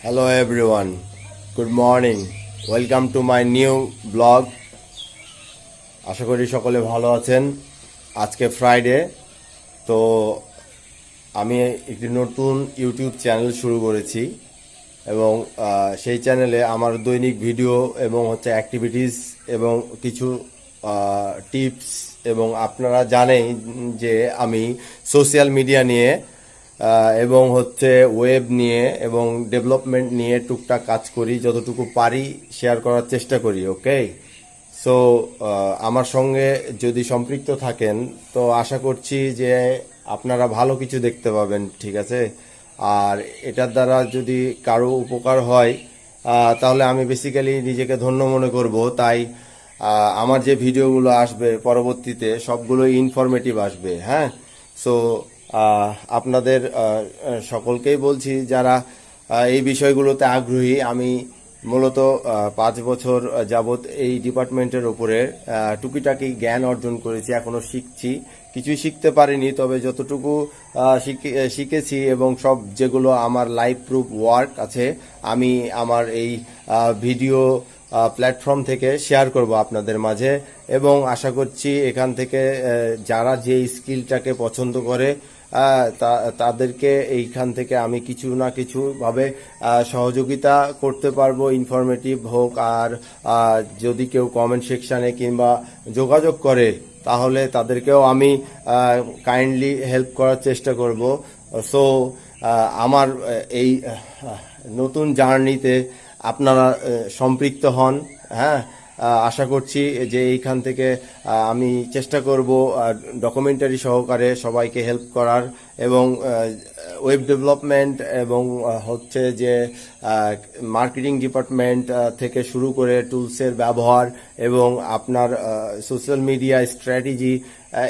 Hello everyone, good morning, welcome to my new blog. আশা করি সকলে ভালো আছেন। আজকে ফ্রাইডে, তো আমি একটি নতুন ইউটিউব চ্যানেল শুরু করেছি এবং সেই চ্যানেলে আমার দৈনিক ভিডিও এবং অ্যাক্টিভিটিস এবং কিছু টিপস, এবং আপনারা জানেন যে আমি সোশ্যাল মিডিয়া নিয়ে এবং ওয়েব নিয়ে এবং ডেভেলপমেন্ট নিয়ে টুকটাক কাজ করি, যতটুকু পারি শেয়ার করার চেষ্টা করি। ওকে, সো আমার সঙ্গে যদি সম্পৃক্ত থাকেন তো আশা করছি যে আপনারা ভালো কিছু দেখতে পাবেন, ঠিক আছে। আর এটার দ্বারা যদি কারো উপকার হয় তাহলে আমি বেসিক্যালি নিজেকে ধন্য মনে করব। তাই আমার যে ভিডিওগুলো আসবে পরবর্তীতে সবগুলো ইনফরমেটিভ আসবে। হ্যাঁ, সো আপনাদের সকলকেই বলছি যারা এই বিষয়গুলোতে আগ্রহী। আমি মূলত 5 বছর যাবৎ এই ডিপার্টমেন্টের উপরে টুকিটাকি জ্ঞান অর্জন করেছি, এখনো শিখছি, কিছুই শিখতে পারিনি, তবে যতটুকু শিখেছি এবং সব যেগুলো আমার লাইভ প্রুফ ওয়ার্ক আছে আমি আমার এই ভিডিও প্ল্যাটফর্ম থেকে শেয়ার করব আপনাদের মাঝে। এবং আশা করছি এখান থেকে যারা যে স্কিলটাকে পছন্দ করে তাদেরকে এইখান থেকে আমি কিছু না কিছু ভাবে সহযোগিতা করতে পারবো, ইনফরমেটিভ হোক। আর যদি কেউ কমেন্ট সেকশানে কিংবা যোগাযোগ করে তাহলে তাদেরকেও আমি কাইন্ডলি হেল্প করার চেষ্টা করব। সো আমার এই নতুন জার্নিতে আপনারা সম্পৃক্ত হন। হ্যাঁ, আশা করছি যে এইখান থেকে আমি চেষ্টা করব ডকুমেন্টারি সহকারে সবাইকে হেল্প করার, এবং ওয়েব ডেভেলপমেন্ট এবং যে মার্কেটিং ডিপার্টমেন্ট থেকে শুরু করে টুলসের ব্যবহার এবং আপনার সোশ্যাল মিডিয়া স্ট্র্যাটেজি,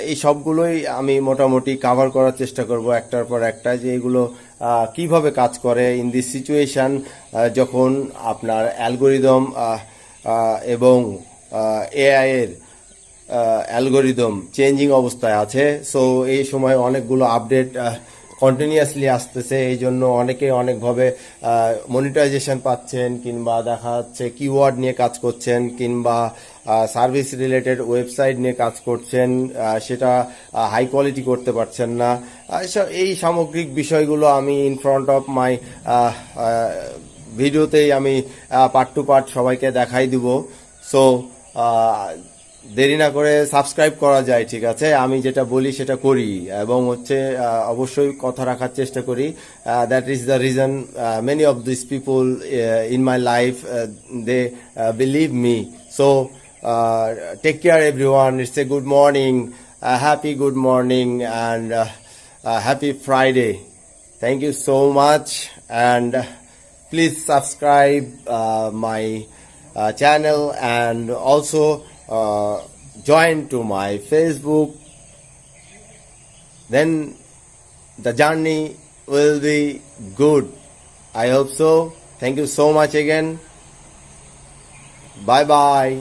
এই সবগুলোই আমি মোটামুটি কাভার করার চেষ্টা করব একটার পর একটা, যে এগুলো কিভাবে কাজ করে ইন দিস সিচুয়েশন, যখন আপনার অ্যালগোরিদম এবং এআই এর অ্যালগোরিদম চেঞ্জিং অবস্থায় আছে। সো এই সময় অনেকগুলো আপডেট কন্টিনিউয়াসলি আসতেছে, এই জন্য অনেকে অনেকভাবে মনিটাইজেশন পাচ্ছেন, কিংবা দেখা যাচ্ছে কিওয়ার্ড নিয়ে কাজ করছেন, কিংবা সার্ভিস রিলেটেড ওয়েবসাইট নিয়ে কাজ করছেন, সেটা হাই কোয়ালিটি করতে পারছেন না। এই সামগ্রিক বিষয়গুলো আমি ইন ফ্রন্ট অফ মাই ভিডিওতেই আমি পার্ট টু পার্ট সবাইকে দেখাই দিব। সো দেরি না করে সাবস্ক্রাইব করা যায়, ঠিক আছে। আমি যেটা বলি সেটা করি, এবং অবশ্যই কথা রাখার চেষ্টা করি। That is the reason many of this people in my life they believe me. So take care everyone, it's a good morning, happy good morning and happy Friday. Thank you so much, and please subscribe my channel, and also join to my Facebook. Then the journey will be good, I hope so. Thank you so much again. Bye bye.